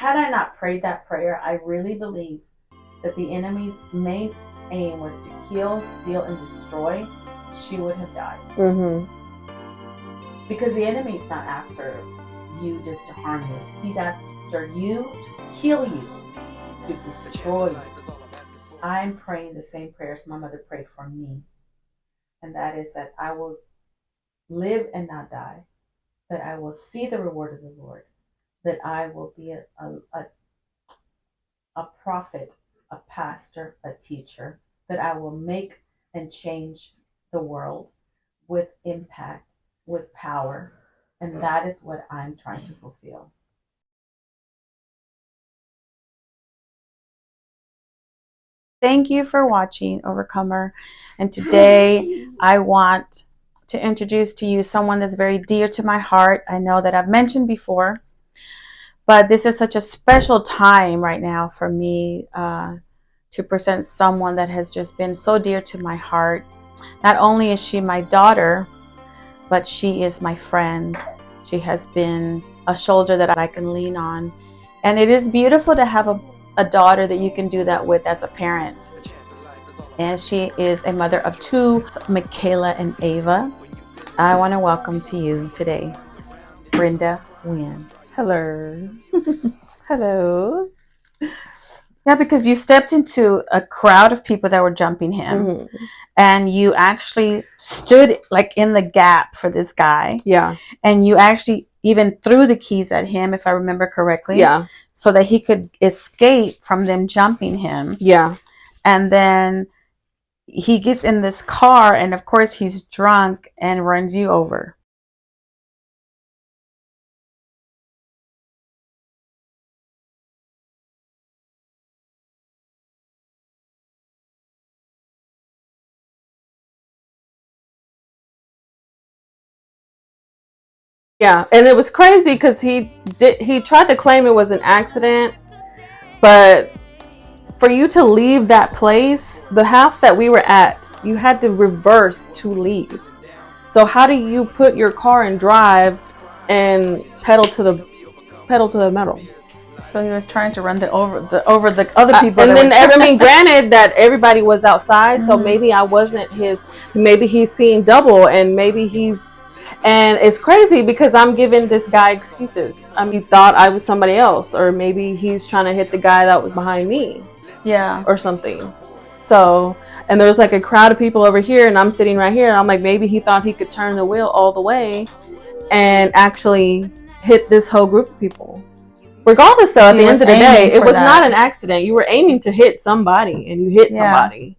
had I not prayed that prayer, I really believe that the enemy's main aim was to kill, steal, and destroy, she would have died. Because the enemy's not after you just to harm you. He's after you to kill you, to destroy you. I'm praying the same prayers my mother prayed for me. And that is that I will live and not die, that I will see the reward of the Lord, that I will be a prophet, a pastor, a teacher, that I will make and change the world with impact, with power. And that is what I'm trying to fulfill. Thank you for watching, Overcomer. And today I want to introduce to you someone that's very dear to my heart. I know that I've mentioned before, but this is such a special time right now for me to present someone that has just been so dear to my heart. Not only is she my daughter, but she is my friend. She has been a shoulder that I can lean on. And it is beautiful to have a daughter that you can do that with as a parent. And she is a mother of two, Michaela and Ava. I want to welcome to you today, Brenda Wynn. Hello. Hello. Yeah, because you stepped into a crowd of people that were jumping him, and you actually stood like in the gap for this guy. Yeah. And you actually even threw the keys at him, if I remember correctly. Yeah. So that he could escape from them jumping him. Yeah. And then he gets in this car, and of course he's drunk and runs you over. Yeah, and it was crazy because he tried to claim it was an accident, but for you to leave that place, the house that we were at, you had to reverse to leave. So how do you put your car in drive and pedal to the metal? So he was trying to run over the other people. And then, I mean, granted that everybody was outside, so maybe I wasn't maybe he's seeing double, and maybe and it's crazy because I'm giving this guy excuses. I mean, he thought I was somebody else, or maybe he's trying to hit the guy that was behind me. Yeah. Or something. So, and there's like a crowd of people over here, and I'm sitting right here, and I'm like, maybe he thought he could turn the wheel all the way and actually hit this whole group of people. Regardless, though, at the end of the day, it was not an accident. You were aiming to hit somebody, and you hit somebody.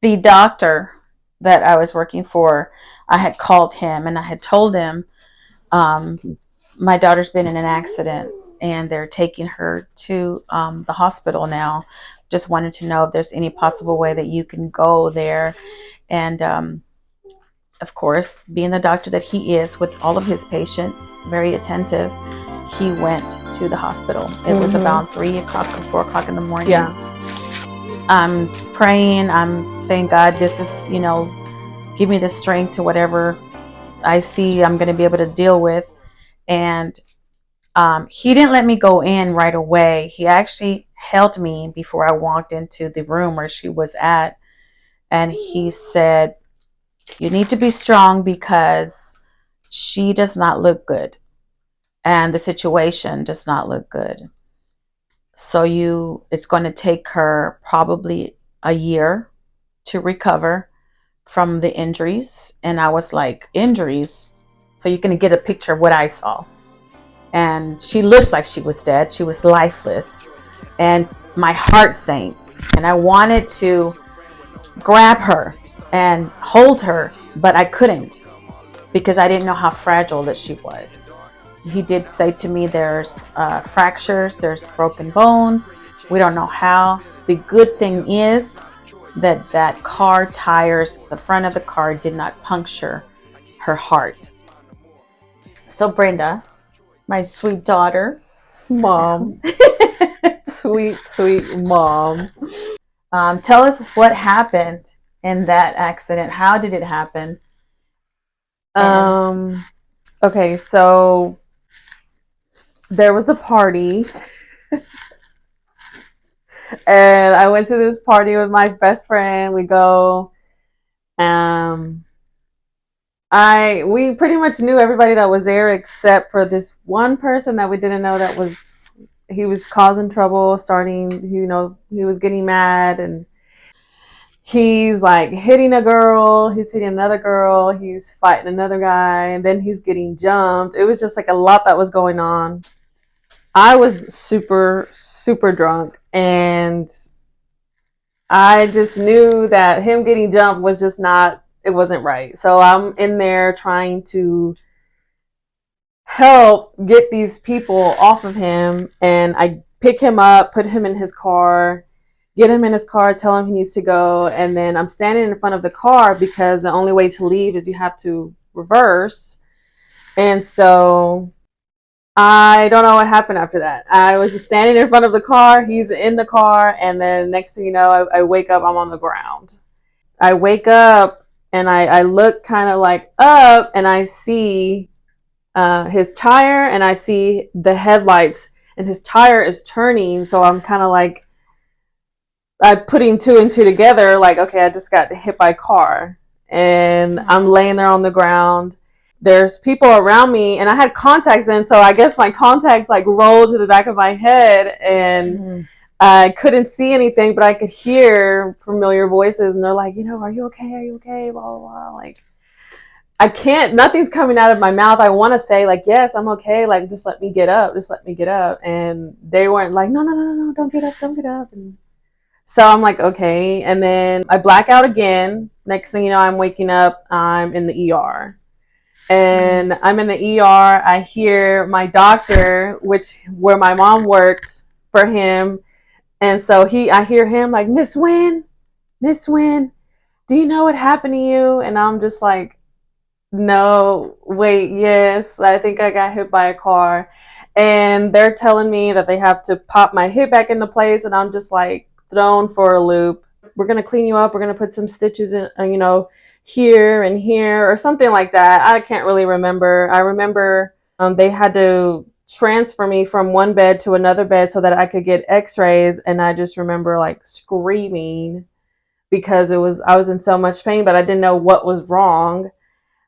The doctor that I was working for, I had called him, and I had told him, my daughter's been in an accident, and they're taking her to the hospital now. Just wanted to know if there's any possible way that you can go there. And of course, being the doctor that he is with all of his patients, very attentive, he went to the hospital. It was about 3 o'clock or 4 o'clock in the morning. Yeah. I'm praying. I'm saying, God, this is, give me the strength to whatever I see I'm going to be able to deal with. And he didn't let me go in right away. He actually held me before I walked into the room where she was at. And he said, you need to be strong because she does not look good. And the situation does not look good. So it's going to take her probably a year to recover from the injuries. And I was like, injuries? So you can get a picture of what I saw. And she looked like she was dead. She was lifeless. And my heart sank. And I wanted to grab her and hold her, but I couldn't because I didn't know how fragile that she was. He did say to me, there's fractures, there's broken bones. We don't know how. The good thing is that car tires, the front of the car did not puncture her heart. So Brenda, my sweet daughter, Mom, sweet mom. Tell us what happened in that accident. How did it happen? Okay, so there was a party And I went to this party with my best friend. We go. Um, we pretty much knew everybody that was there except for this one person that we didn't know that was he was causing trouble, starting, he was getting mad, and he's like hitting a girl, he's hitting another girl, he's fighting another guy, and then he's getting jumped. It was just like a lot that was going on. I was super, super drunk, and I just knew that him getting jumped was just not, it wasn't right. So I'm in there trying to help get these people off of him, and I pick him up, put him in his car, get him in his car, tell him he needs to go, and then I'm standing in front of the car because the only way to leave is you have to reverse. And so I don't know what happened after that. I was just standing in front of the car, he's in the car, and then next thing you know, I wake up, I'm on the ground. I wake up and I look kind of like up, and I see his tire, and I see the headlights, and his tire is turning. So I'm kind of like, I'm putting two and two together, like, okay, I just got hit by a car, and I'm laying there on the ground. There's people around me, and I had contacts in, so I guess my contacts like rolled to the back of my head, and I couldn't see anything, but I could hear familiar voices, and they're like, are you okay? Are you okay? Blah, blah, blah. Like, I can't, nothing's coming out of my mouth. I want to say, like, yes, I'm okay. Like, just let me get up. Just let me get up. And they weren't like, no, no, no, no, no, don't get up. Don't get up. And so I'm like, okay. And then I black out again. Next thing you know, I'm waking up. I'm in the ER. And I'm in the ER. I hear my doctor, where my mom worked for him. And so I hear him like, Miss Wynn, do you know what happened to you? And I'm just like, no, wait, yes, I think I got hit by a car. And they're telling me that they have to pop my hip back into place, and I'm just like thrown for a loop. We're going to clean you up. We're going to put some stitches in, here and here or something like that. I can't really remember. I remember they had to transfer me from one bed to another bed so that I could get x-rays. And I just remember like screaming because I was in so much pain, but I didn't know what was wrong.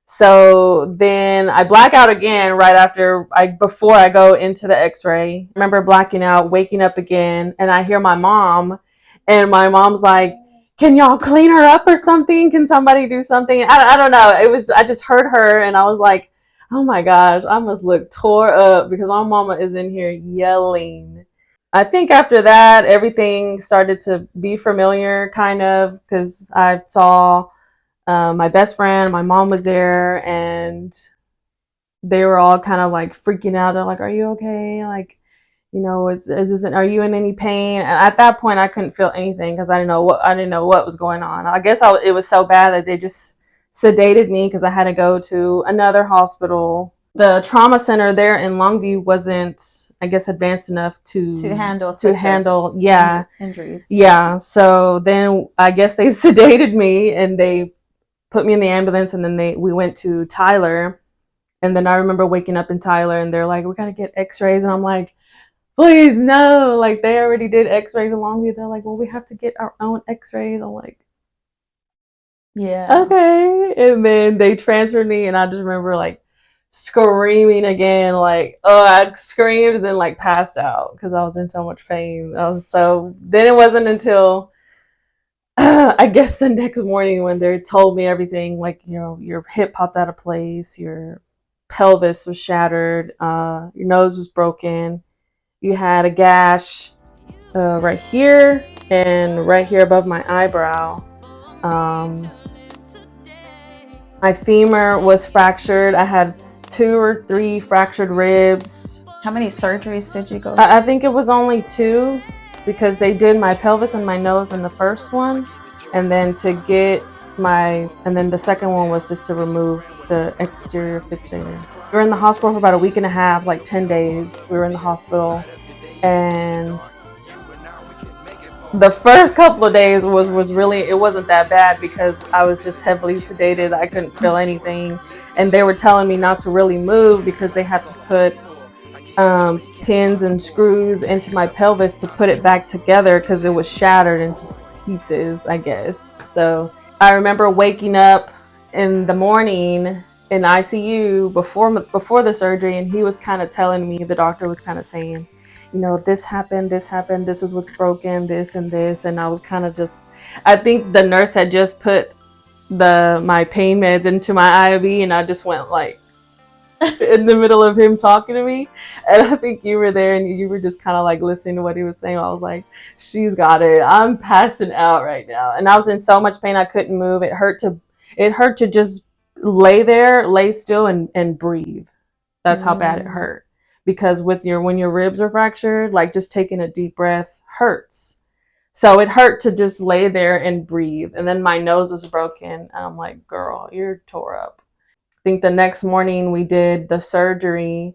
So then I black out again right before I go into the x-ray. I remember blacking out, waking up again, and I hear my mom, and my mom's like, can y'all clean her up or something? Can somebody do something? I don't know. I just heard her, and I was like, oh my gosh, I must look tore up because my mama is in here yelling. I think after that, everything started to be familiar, kind of, because I saw my best friend, my mom was there, and they were all kind of like freaking out. They're like, "Are you okay? Like, are you in any pain?" And at that point, I couldn't feel anything because I didn't know what was going on. I guess it was so bad that they just sedated me because I had to go to another hospital. The trauma center there in Longview wasn't, I guess, advanced enough to handle injuries. Yeah. So then I guess they sedated me and they put me in the ambulance, and then we went to Tyler. And then I remember waking up in Tyler, and they're like, we gotta get x-rays. And I'm like, please, no. Like, they already did x-rays in Longview. They're like, well, we have to get our own x-rays. I'm like, yeah, okay. And then they transferred me, and I just remember like screaming again, like, oh, I screamed and then like passed out because I was in so much pain. Then it wasn't until I guess the next morning when they told me everything, like, your hip popped out of place, your pelvis was shattered, your nose was broken, you had a gash right here and right here above my eyebrow. My femur was fractured. I had 2 or 3 fractured ribs. How many surgeries did you go? I think it was only 2 because they did my pelvis and my nose in the first one, and then and then the second one was just to remove the exterior fixator. We were in the hospital for about a week and a half, like 10 days. We were in the hospital, and the first couple of days was really, it wasn't that bad because I was just heavily sedated. I couldn't feel anything, and they were telling me not to really move because they had to put pins and screws into my pelvis to put it back together because it was shattered into pieces, I guess. So I remember waking up in the morning in ICU before the surgery, and he was kind of telling me, the doctor was kind of saying, you know, this happened, this is what's broken, this and this, and I was kind of just, I think the nurse had just put my pain meds into my IV, and I just went like in the middle of him talking to me, and I think you were there and you were just kind of like listening to what he was saying. I was like, she's got it, I'm passing out right now, and I was in so much pain I couldn't move. It hurt to just lay still and breathe. That's how bad it hurt, because when your ribs are fractured, like just taking a deep breath hurts. So it hurt to just lay there and breathe. And then my nose was broken, and I'm like, girl, you're tore up. I think the next morning we did the surgery,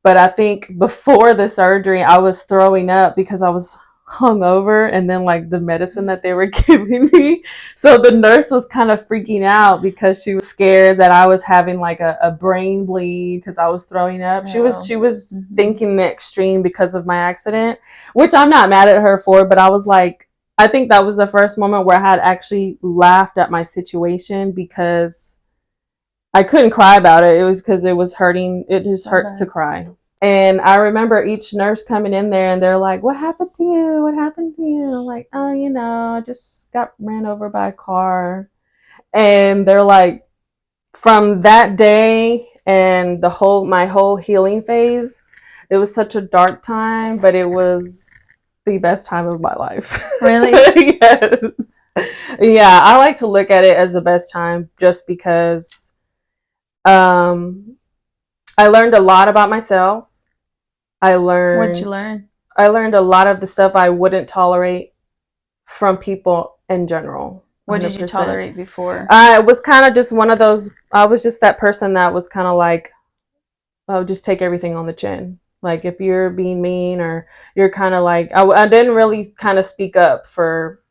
but I think before the surgery I was throwing up because I was hungover, and then like the medicine that they were giving me. So the nurse was kind of freaking out because she was scared that I was having like a brain bleed because I was throwing up. She was thinking the extreme because of my accident, which I'm not mad at her for, but I was like, I think that was the first moment where I had actually laughed at my situation, because I couldn't cry about it. It was because it was hurting. It just hurt to cry. And I remember each nurse coming in there and they're like, what happened to you? What happened to you? I'm like, oh, I just got ran over by a car. And they're like, from that day and my whole healing phase, it was such a dark time, but it was the best time of my life. Really? Yes. Yeah, I like to look at it as the best time just because I learned a lot about myself. What'd you learn? I learned a lot of the stuff I wouldn't tolerate from people in general. What did you 100%. tolerate before? I was kind of just one of those. I was just that person that was kind of like, oh, just take everything on the chin. Like if you're being mean, or you're kind of like, I didn't really kind of speak up for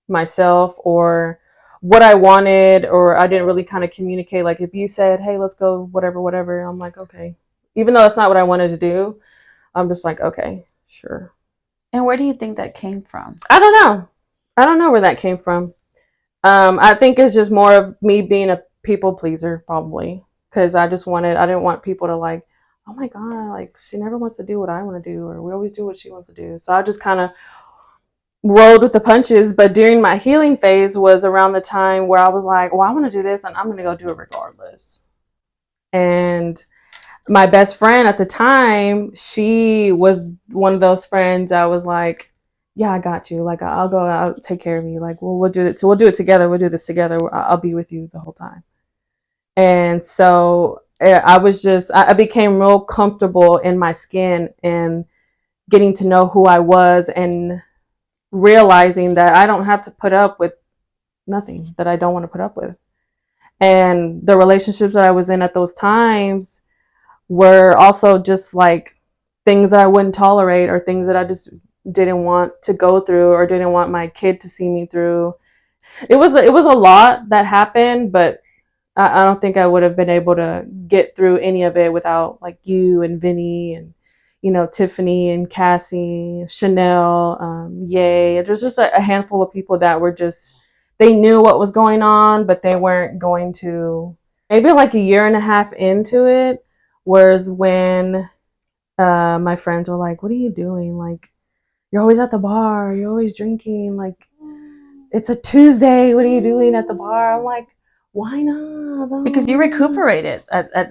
myself or what I wanted, or I didn't really kind of communicate. Like if you said, hey, let's go, whatever, I'm like, okay. Even though that's not what I wanted to do, I'm just like, okay, sure. And where do you think that came from? I don't know. I don't know where that came from. I think it's just more of me being a people pleaser, probably, because I didn't want people to like, oh my God, like she never wants to do what I want to do, or we always do what she wants to do. So I just kind of rolled with the punches. But during my healing phase was around the time where I was like, well, I want to do this and I'm going to go do it regardless. And my best friend at the time, she was one of those friends I was like, yeah, I got you. Like, I'll take care of you. Like, we'll do it. So we'll do it together. We'll do this together. I'll be with you the whole time. And so I became real comfortable in my skin and getting to know who I was, and realizing that I don't have to put up with nothing that I don't want to put up with. And the relationships that I was in at those times were also just like things that I wouldn't tolerate, or things that I just didn't want to go through, or didn't want my kid to see me through. It was a lot that happened, but I don't think I would have been able to get through any of it without like you and Vinny and Tiffany and Cassie, Chanel, Yay. It was just a handful of people that were just, they knew what was going on, but they weren't going to. Maybe like a year and a half into it was when my friends were like, what are you doing? Like, you're always at the bar, you're always drinking, like it's a Tuesday, what are you doing at the bar? I'm like, why not? Because you recuperated.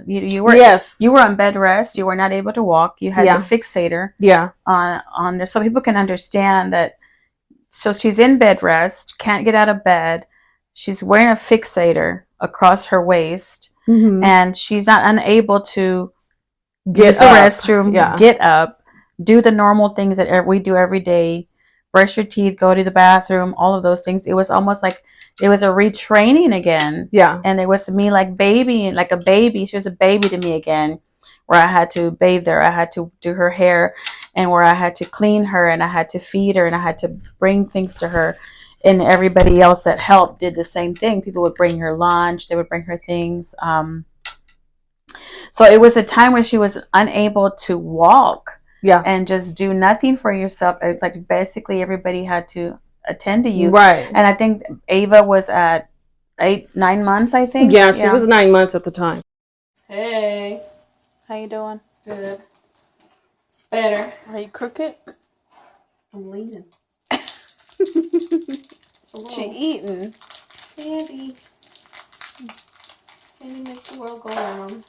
You were, yes, you were on bed rest. You were not able to walk. You had the fixator. Yeah. On there, so people can understand that. So she's in bed rest, can't get out of bed. She's wearing a fixator across her waist, and she's not unable to use the restroom, get up, do the normal things that we do every day. Brush your teeth, go to the bathroom, all of those things. It was almost like it was a retraining again. Yeah. And it was me like a baby. She was a baby to me again, where I had to bathe her. I had to do her hair, and where I had to clean her, and I had to feed her, and I had to bring things to her. And everybody else that helped did the same thing. People would bring her lunch. They would bring her things. So it was a time where she was unable to walk Yeah. and just do nothing for yourself. It's like basically everybody had to attend to you. Right. And I think Ava was at 9 months, I think. Yeah, she was 9 months at the time. Hey. How you doing? Good. Better. Are you crooked? I'm leaning. What you eating? Candy. Candy makes the world go round.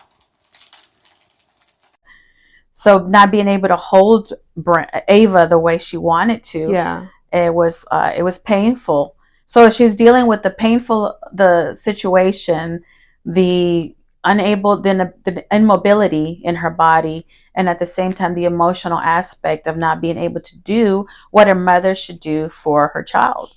So not being able to hold Ava the way she wanted to, Yeah. it was painful. So she's dealing with the situation, the the immobility in her body, and at the same time the emotional aspect of not being able to do what a mother should do for her child.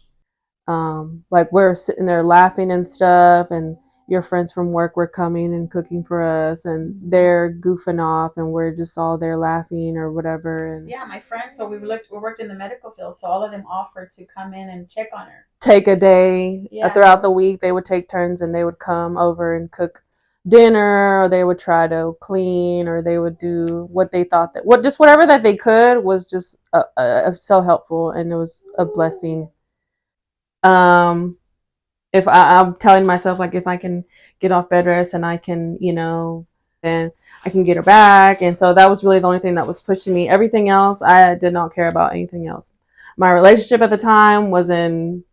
Like we're sitting there laughing and stuff, and your friends from work were coming and cooking for us, and they're goofing off, and we're just all there laughing or whatever. And yeah, my friends. So we worked in the medical field, so all of them offered to come in and check on her. Take a day throughout the week. They would take turns, and they would come over and cook dinner, or they would try to clean, or they would do what they thought just whatever that they could was just so helpful, and it was a blessing. If I'm telling myself, like, if I can get off bed rest and I can, and I can get her back. And so that was really the only thing that was pushing me. Everything else, I did not care about anything else. My relationship at the time was in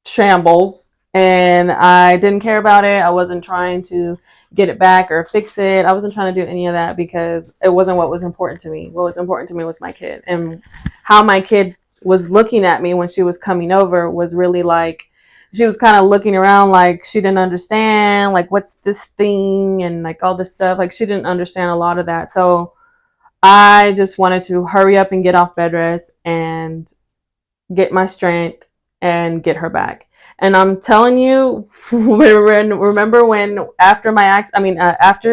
shambles, and I didn't care about it. I wasn't trying to get it back or fix it. I wasn't trying to do any of that because it wasn't what was important to me. What was important to me was my kid, and how my kid was looking at me when she was coming over was really like, she was kind of looking around like she didn't understand, like, what's this thing, and like all this stuff. Like, she didn't understand a lot of that. So I just wanted to hurry up and get off bed rest and get my strength and get her back. And I'm telling you, remember when after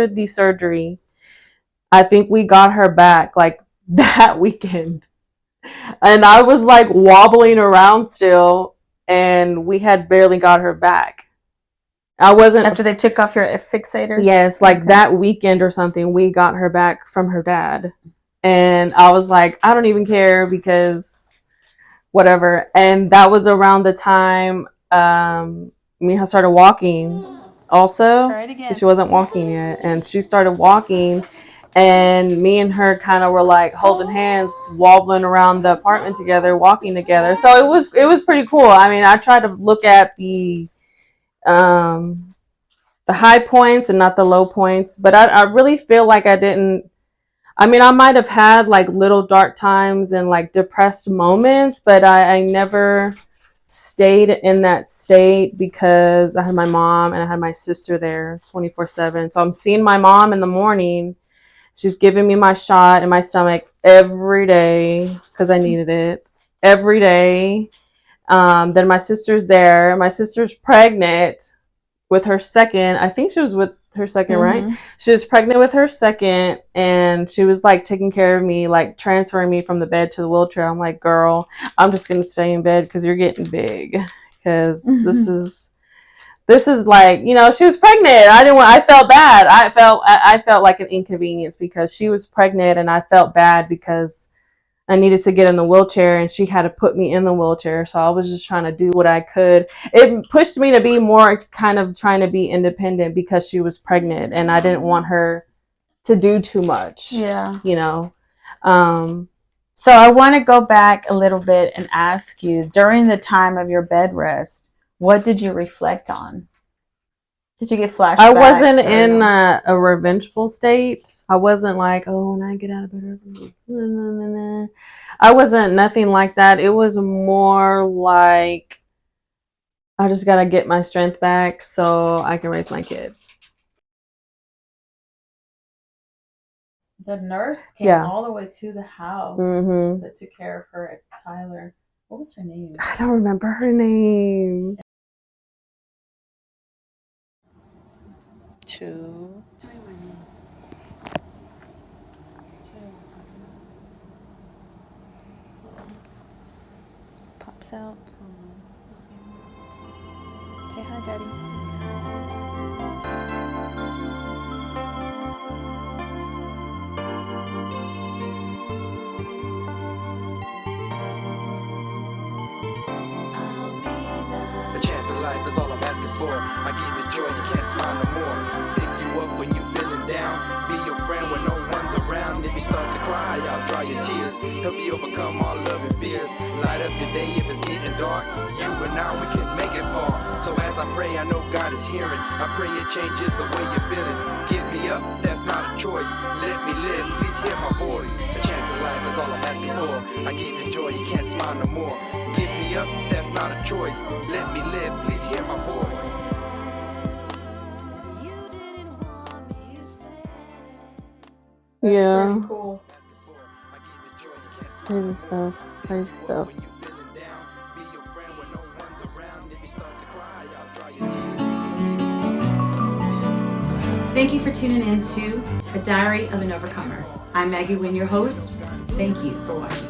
the surgery, I think we got her back like that weekend. And I was like wobbling around still, and we had barely got her back. I wasn't. After they took off your fixators? Yes, like that weekend or something, we got her back from her dad. And I was like, I don't even care because whatever. And that was around the time Miha started walking also. Try it again. She wasn't walking yet. And she started walking, and me and her kind of were like holding hands, wobbling around the apartment together, walking together. So it was pretty cool. I mean, I tried to look at the high points and not the low points, but I really feel like I didn't. I mean, I might have had like little dark times and like depressed moments, but I never stayed in that state because I had my mom and I had my sister there 24/7. So I'm seeing my mom in the morning. She's giving me my shot in my stomach every day because I needed it every day. Then my sister's there. My sister's pregnant with her second. I think she was with her 2nd, right? She was pregnant with her second, and she was like taking care of me, like transferring me from the bed to the wheelchair. I'm like, girl, I'm just gonna stay in bed because you're getting big. Because this is like, she was pregnant. I felt bad. I felt like an inconvenience because she was pregnant, and I felt bad because I needed to get in the wheelchair, and she had to put me in the wheelchair. So I was just trying to do what I could. It pushed me to be more kind of trying to be independent because she was pregnant, and I didn't want her to do too much. Yeah. So I want to go back a little bit and ask you, during the time of your bed rest, what did you reflect on? Did you get flashbacks? I wasn't in a revengeful state. I wasn't like, oh, when I get out of bed, I wasn't nothing like that. It was more like, I just got to get my strength back so I can raise my kid. The nurse came all the way to the house that took care of her at Tyler. What was her name? I don't remember her name. Two. Pops out. Say hi, Daddy. I give you joy, you can't smile no more. Pick you up when you feeling down. Be your friend when no one's around. If you start to cry, I'll dry your tears. Help you overcome all love and fears. Light up your day if it's getting dark. You and I, we can make it far. So as I pray, I know God is hearing. I pray it changes the way you're feeling. Give me up, that's not a choice. Let me live, please hear my voice. A chance of life is all I'm asking for. I give you joy, you can't smile no more. Give me up, that's not a choice. Let me live, please hear my voice. Yeah. Pretty cool. Crazy stuff. Crazy stuff. Thank you for tuning in to A Diary of an Overcomer. I'm Maggie Wynn, your host. Thank you for watching.